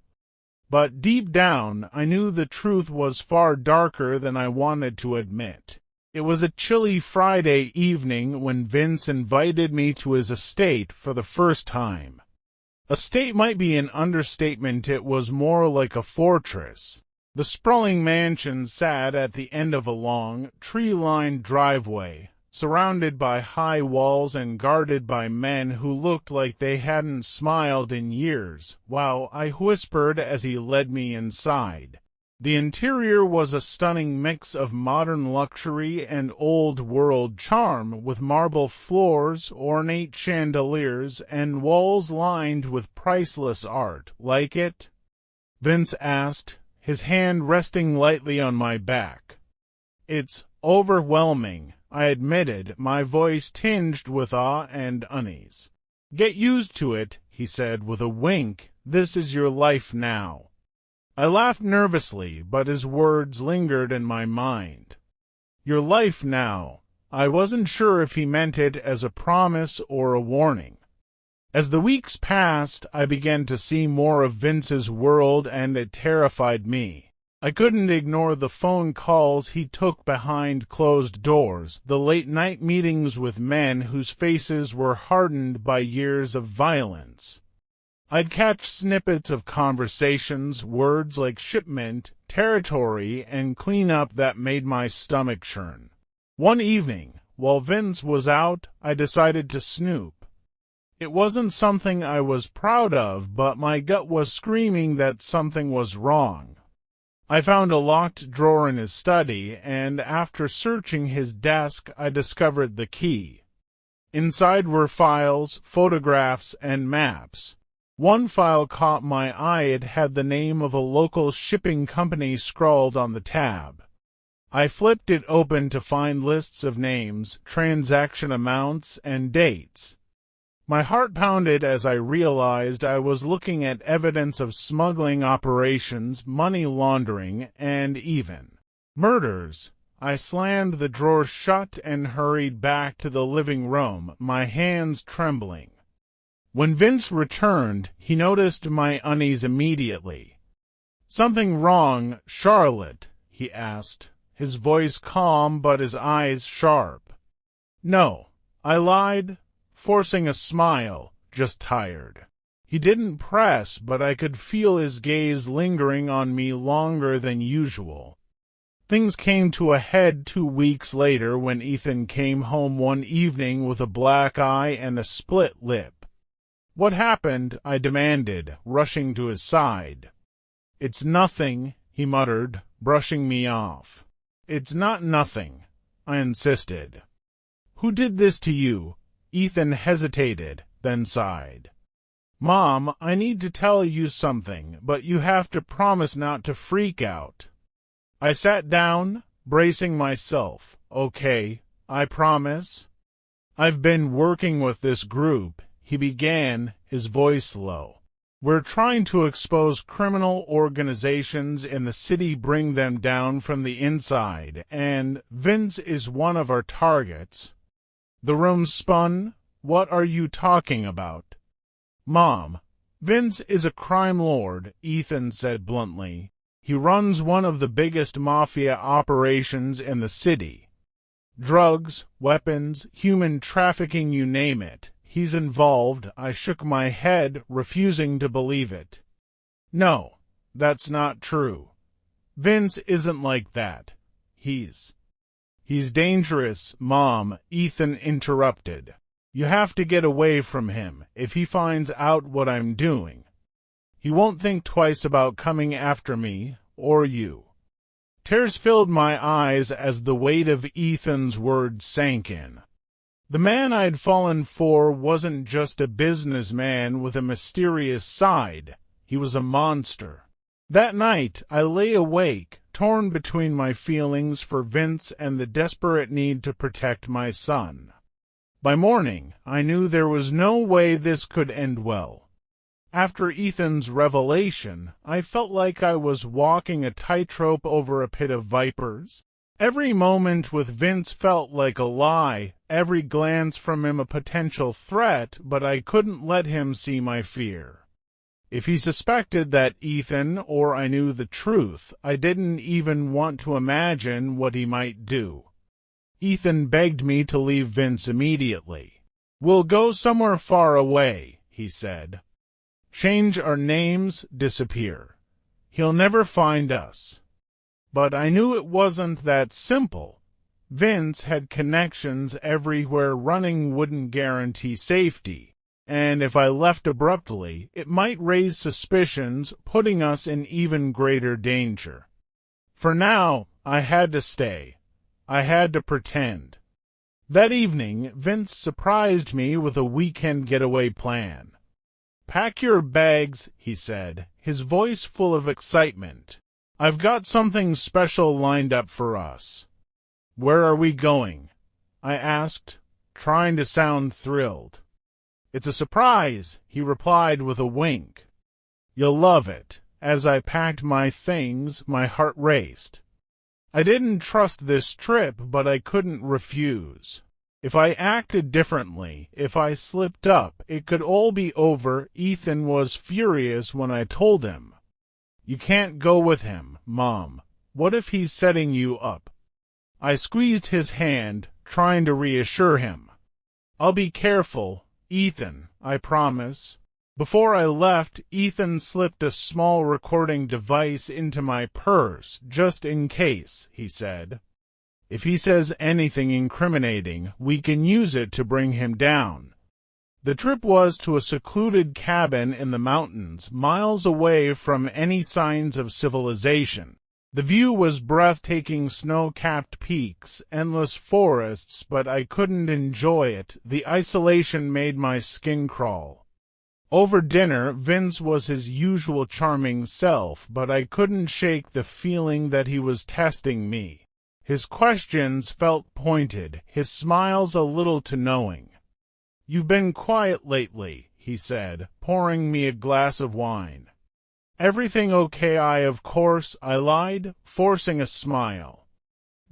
A: But deep down, I knew the truth was far darker than I wanted to admit. It was a chilly Friday evening when Vince invited me to his estate for the first time. Estate might be an understatement. It was more like a fortress. The sprawling mansion sat at the end of a long, tree-lined driveway, surrounded by high walls and guarded by men who looked like they hadn't smiled in years, while I whispered as he led me inside. The interior was a stunning mix of modern luxury and old-world charm, with marble floors, ornate chandeliers, and walls lined with priceless art. "Like it?" Vince asked, his hand resting lightly on my back. "It's overwhelming," I admitted, my voice tinged with awe and unease. "Get used to it," he said with a wink. "This is your life now." I laughed nervously, but his words lingered in my mind. Your life now. I wasn't sure if he meant it as a promise or a warning. As the weeks passed, I began to see more of Vince's world, and it terrified me. I couldn't ignore the phone calls he took behind closed doors, the late-night meetings with men whose faces were hardened by years of violence. I'd catch snippets of conversations, words like shipment, territory, and cleanup that made my stomach churn. One evening, while Vince was out, I decided to snoop. It wasn't something I was proud of, but my gut was screaming that something was wrong. I found a locked drawer in his study, and after searching his desk, I discovered the key. Inside were files, photographs, and maps. One file caught my eye. It had the name of a local shipping company scrawled on the tab. I flipped it open to find lists of names, transaction amounts, and dates. My heart pounded as I realized I was looking at evidence of smuggling operations, money laundering, and even murders. I slammed the drawer shut and hurried back to the living room, my hands trembling. When Vince returned, he noticed my unease immediately. "Something wrong, Charlotte?" he asked, his voice calm but his eyes sharp. "No," I lied, forcing a smile, "just tired." He didn't press, but I could feel his gaze lingering on me longer than usual. Things came to a head 2 weeks later when Ethan came home one evening with a black eye and a split lip. "What happened?" I demanded, rushing to his side. "It's nothing," he muttered, brushing me off. "It's not nothing," I insisted. "Who did this to you?" Ethan hesitated, then sighed. "Mom, I need to tell you something, but you have to promise not to freak out." I sat down, bracing myself. "Okay, I promise." "I've been working with this group," he began, his voice low. "We're trying to expose criminal organizations in the city, bring them down from the inside, and Vince is one of our targets." The room spun. "What are you talking about?" "Mom, Vince is a crime lord," Ethan said bluntly. He runs one of the biggest mafia operations in the city. Drugs, weapons, human trafficking, you name it. He's involved." I shook my head, refusing to believe it. "No, that's not true. Vince isn't like that. He's dangerous, Mom," Ethan interrupted. "You have to get away from him. If he finds out what I'm doing, he won't think twice about coming after me or you." Tears filled my eyes as the weight of Ethan's words sank in. The man I'd fallen for wasn't just a businessman with a mysterious side. He was a monster. That night, I lay awake, torn between my feelings for Vince and the desperate need to protect my son. By morning, I knew there was no way this could end well. After Ethan's revelation, I felt like I was walking a tightrope over a pit of vipers. Every moment with Vince felt like a lie, every glance from him a potential threat, but I couldn't let him see my fear. If he suspected that Ethan or I knew the truth, I didn't even want to imagine what he might do. Ethan begged me to leave Vince immediately. "We'll go somewhere far away," he said. "Change our names, disappear. He'll never find us." But I knew it wasn't that simple. Vince had connections everywhere. Running wouldn't guarantee safety, and if I left abruptly, it might raise suspicions, putting us in even greater danger. For now, I had to stay. I had to pretend. That evening, Vince surprised me with a weekend getaway plan. "Pack your bags," he said, his voice full of excitement. "I've got something special lined up for us." "Where are we going?" I asked, trying to sound thrilled. "It's a surprise," he replied with a wink. "You'll love it." As I packed my things, my heart raced. I didn't trust this trip, but I couldn't refuse. If I acted differently, if I slipped up, it could all be over. Ethan was furious when I told him. "You can't go with him, Mom. What if he's setting you up?" I squeezed his hand, trying to reassure him. "I'll be careful, Ethan, I promise." Before I left, Ethan slipped a small recording device into my purse, just in case, he said. "If he says anything incriminating, we can use it to bring him down." The trip was to a secluded cabin in the mountains, miles away from any signs of civilization. The view was breathtaking: snow-capped peaks, endless forests, but I couldn't enjoy it. The isolation made my skin crawl. Over dinner, Vince was his usual charming self, but I couldn't shake the feeling that he was testing me. His questions felt pointed, his smiles a little too knowing. "You've been quiet lately," he said, pouring me a glass of wine. "Everything okay?" Of course, I lied, forcing a smile.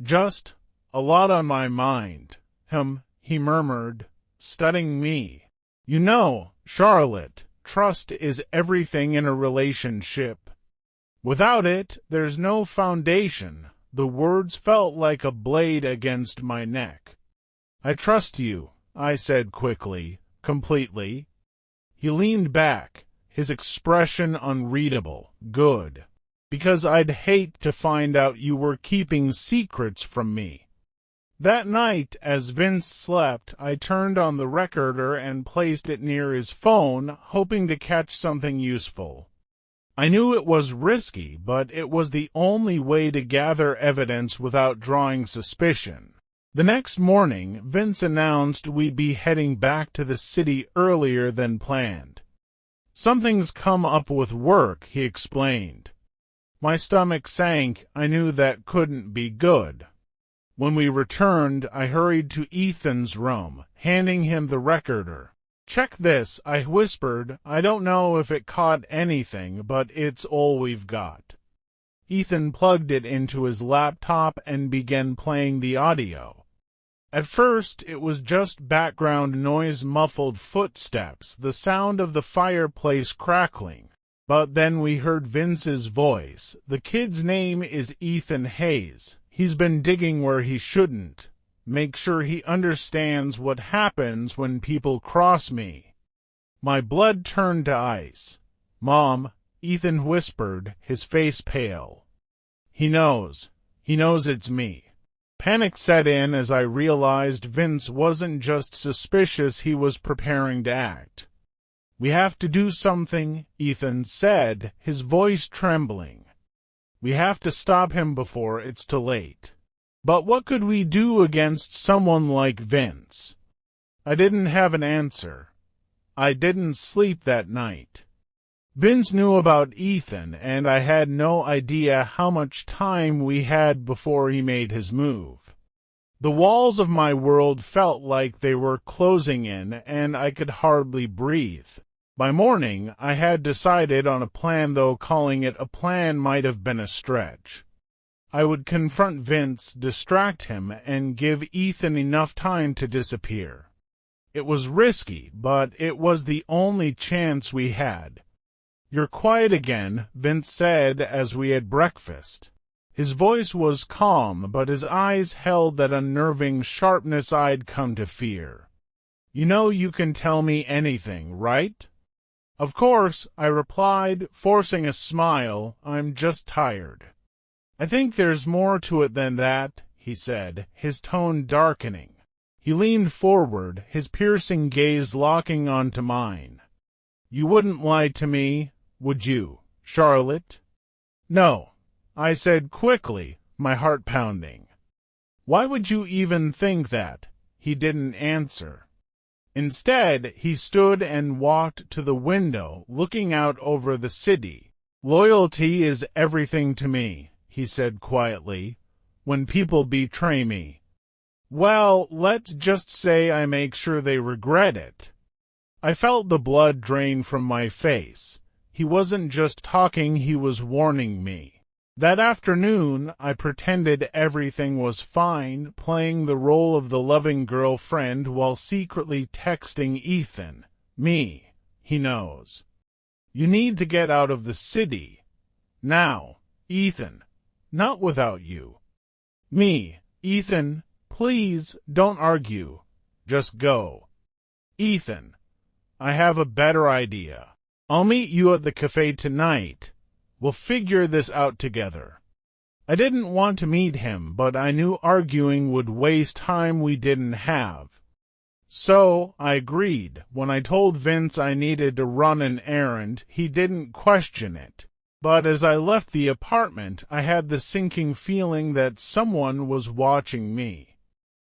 A: "Just a lot on my mind." He murmured, studying me. "You know, Charlotte, trust is everything in a relationship. Without it, there's no foundation." The words felt like a blade against my neck. "I trust you," I said quickly, "completely." He leaned back, his expression unreadable. "Good. Because I'd hate to find out you were keeping secrets from me." That night, as Vince slept, I turned on the recorder and placed it near his phone, hoping to catch something useful. I knew it was risky, but it was the only way to gather evidence without drawing suspicion. The next morning, Vince announced we'd be heading back to the city earlier than planned. "Something's come up with work," he explained. My stomach sank. I knew that couldn't be good. When we returned, I hurried to Ethan's room, handing him the recorder. "Check this," I whispered. "I don't know if it caught anything, but it's all we've got." Ethan plugged it into his laptop and began playing the audio. At first, it was just background noise, muffled footsteps, the sound of the fireplace crackling. But then we heard Vince's voice. The kid's name is Ethan Hayes. He's been digging where he shouldn't. Make sure he understands what happens when people cross me. My blood turned to ice. Mom, Ethan whispered, his face pale. He knows. He knows it's me. Panic set in as I realized Vince wasn't just suspicious, he was preparing to act. We have to do something, Ethan said, his voice trembling. We have to stop him before it's too late. But what could we do against someone like Vince? I didn't have an answer. I didn't sleep that night. Vince knew about Ethan, and I had no idea how much time we had before he made his move. The walls of my world felt like they were closing in, and I could hardly breathe. By morning, I had decided on a plan, though calling it a plan might have been a stretch. I would confront Vince, distract him, and give Ethan enough time to disappear. It was risky, but it was the only chance we had. You're quiet again, Vince said as we had breakfast. His voice was calm, but his eyes held that unnerving sharpness I'd come to fear. You know you can tell me anything, right? Of course, I replied, forcing a smile. I'm just tired. I think there's more to it than that, he said, his tone darkening. He leaned forward, his piercing gaze locking onto mine. You wouldn't lie to me, would you, Charlotte? No, I said quickly, my heart pounding. Why would you even think that? He didn't answer. Instead, he stood and walked to the window, looking out over the city. Loyalty is everything to me, he said quietly, when people betray me. Well, let's just say I make sure they regret it. I felt the blood drain from my face. He wasn't just talking, he was warning me. That afternoon, I pretended everything was fine, playing the role of the loving girlfriend while secretly texting Ethan. Me, he knows. You need to get out of the city. Now, Ethan, not without you. Me, Ethan, please don't argue. Just go. Ethan, I have a better idea. I'll meet you at the cafe tonight. We'll figure this out together. I didn't want to meet him, but I knew arguing would waste time we didn't have. So I agreed. When I told Vince I needed to run an errand, he didn't question it. But as I left the apartment, I had the sinking feeling that someone was watching me.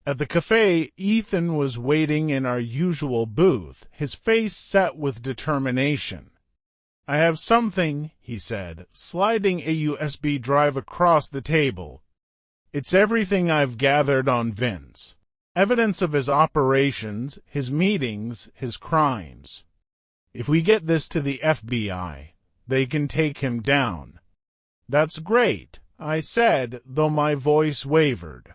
A: At the cafe, Ethan was waiting in our usual booth, his face set with determination. I have something, he said, sliding a USB drive across the table. It's everything I've gathered on Vince. Evidence of his operations, his meetings, his crimes. If we get this to the FBI, they can take him down. That's great, I said, though my voice wavered.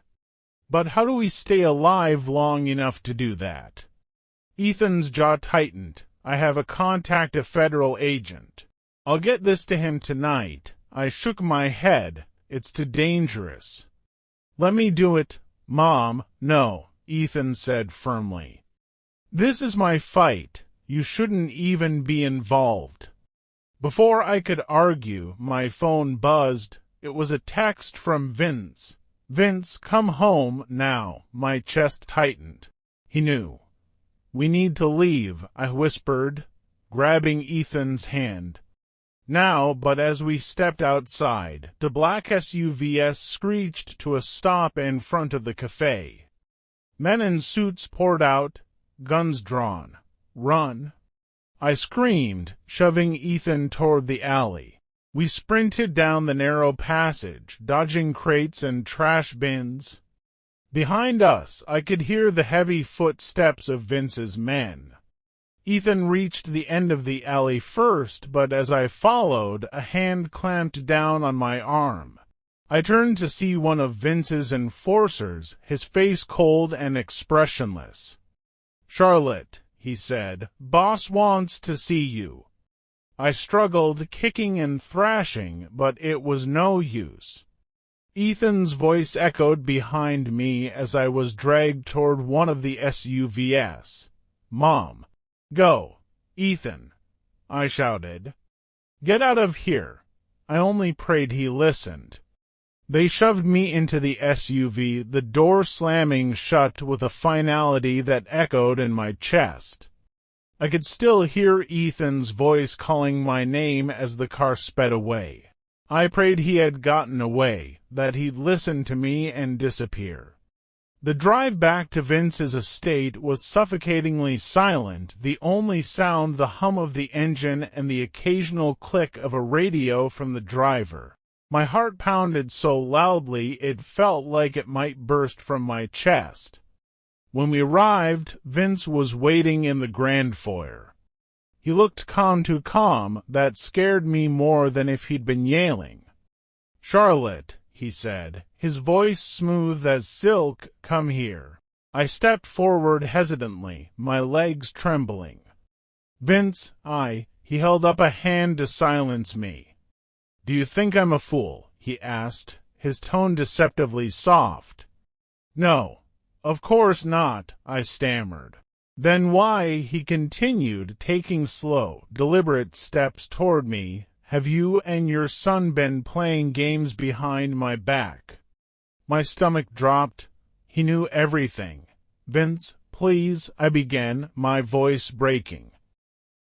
A: But how do we stay alive long enough to do that? Ethan's jaw tightened. I have a contact, a federal agent. I'll get this to him tonight. I shook my head. It's too dangerous. Let me do it, Mom. No, Ethan said firmly. This is my fight. You shouldn't even be involved. Before I could argue, my phone buzzed. It was a text from Vince. Vince, come home now. My chest tightened. He knew. We need to leave, I whispered, grabbing Ethan's hand. Now, but as we stepped outside, the black SUV screeched to a stop in front of the cafe. Men in suits poured out, guns drawn. Run! I screamed, shoving Ethan toward the alley. We sprinted down the narrow passage, dodging crates and trash bins. Behind us, I could hear the heavy footsteps of Vince's men. Ethan reached the end of the alley first, but as I followed, a hand clamped down on my arm. I turned to see one of Vince's enforcers, his face cold and expressionless. Charlotte, he said, boss wants to see you. I struggled, kicking and thrashing, but it was no use. Ethan's voice echoed behind me as I was dragged toward one of the SUVs. "Mom, go, Ethan," I shouted. "Get out of here." I only prayed he listened. They shoved me into the SUV, the door slamming shut with a finality that echoed in my chest. I could still hear Ethan's voice calling my name as the car sped away. I prayed he had gotten away, that he'd listen to me and disappear. The drive back to Vince's estate was suffocatingly silent, the only sound the hum of the engine and the occasional click of a radio from the driver. My heart pounded so loudly it felt like it might burst from my chest. When we arrived, Vince was waiting in the grand foyer. He looked too calm, that scared me more than if he'd been yelling. "Charlotte," he said, his voice smooth as silk, "come here." I stepped forward hesitantly, my legs trembling. "Vince, he held up a hand to silence me. "Do you think I'm a fool?" he asked, his tone deceptively soft. "No, of course not," I stammered. "Then why," he continued, taking slow, deliberate steps toward me, "have you and your son been playing games behind my back?" My stomach dropped. He knew everything. "Vince, please," I began, my voice breaking.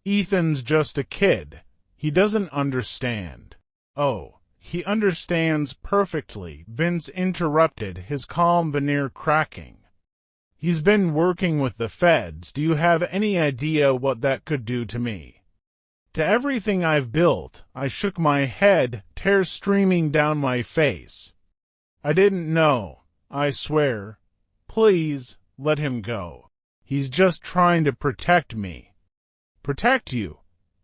A: "Ethan's just a kid. He doesn't understand." "Oh, he understands perfectly," Vince interrupted, his calm veneer cracking. "He's been working with the feds. Do you have any idea what that could do to me? To everything I've built?" I shook my head, tears streaming down my face. "I didn't know, I swear. Please, let him go. He's just trying to protect me." "Protect you?"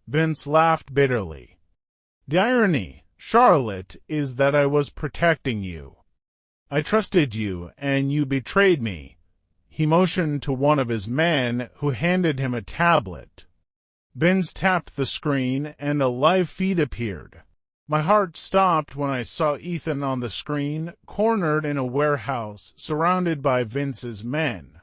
A: Vince laughed bitterly. "The irony, Charlotte, is that I was protecting you. I trusted you, and you betrayed me." He motioned to one of his men, who handed him a tablet. Vince tapped the screen, and a live feed appeared. My heart stopped when I saw Ethan on the screen, cornered in a warehouse, surrounded by Vince's men.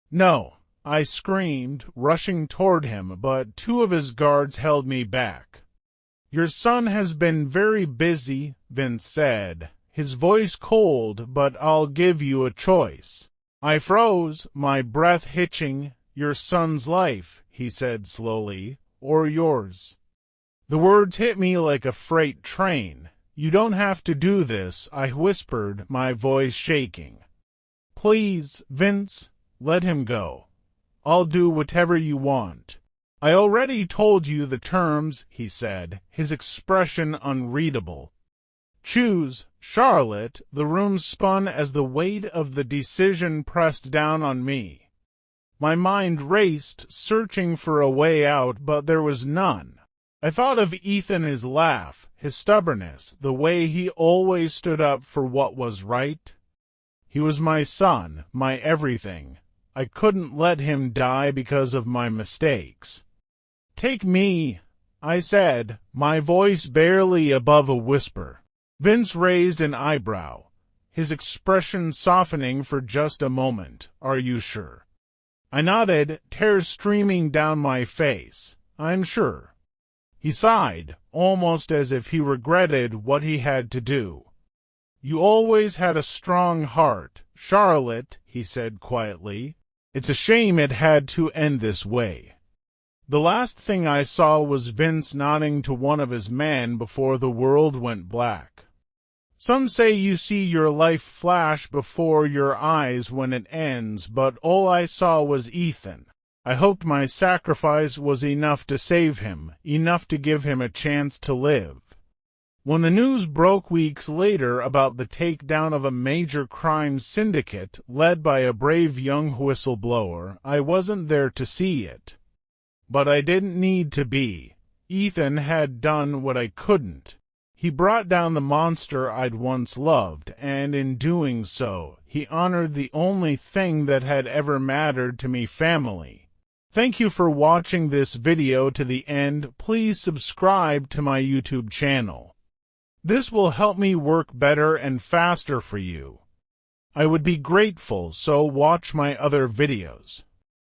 A: "No," I screamed, rushing toward him, but two of his guards held me back. "Your son has been very busy," Vince said, his voice cold, "but I'll give you a choice." I froze, my breath hitching. "Your son's life," he said slowly, "or yours." The words hit me like a freight train. "You don't have to do this," I whispered, my voice shaking. "Please, Vince, let him go. I'll do whatever you want." "I already told you the terms," he said, his expression unreadable. "Choose, Charlotte." The room spun as the weight of the decision pressed down on me. My mind raced, searching for a way out, but there was none. I thought of Ethan, his laugh, his stubbornness, the way he always stood up for what was right. He was my son, my everything. I couldn't let him die because of my mistakes. "Take me," I said, my voice barely above a whisper. Vince raised an eyebrow, his expression softening for just a moment. "Are you sure?" I nodded, tears streaming down my face. "I'm sure." He sighed, almost as if he regretted what he had to do. "You always had a strong heart, Charlotte," he said quietly. "It's a shame it had to end this way." The last thing I saw was Vince nodding to one of his men before the world went black. Some say you see your life flash before your eyes when it ends, but all I saw was Ethan. I hoped my sacrifice was enough to save him, enough to give him a chance to live. When the news broke weeks later about the takedown of a major crime syndicate led by a brave young whistleblower, I wasn't there to see it. But I didn't need to be. Ethan had done what I couldn't. He brought down the monster I'd once loved, and in doing so, he honored the only thing that had ever mattered to me, family. Thank you for watching this video to the end. Please subscribe to my YouTube channel. This will help me work better and faster for you. I would be grateful, so watch my other videos.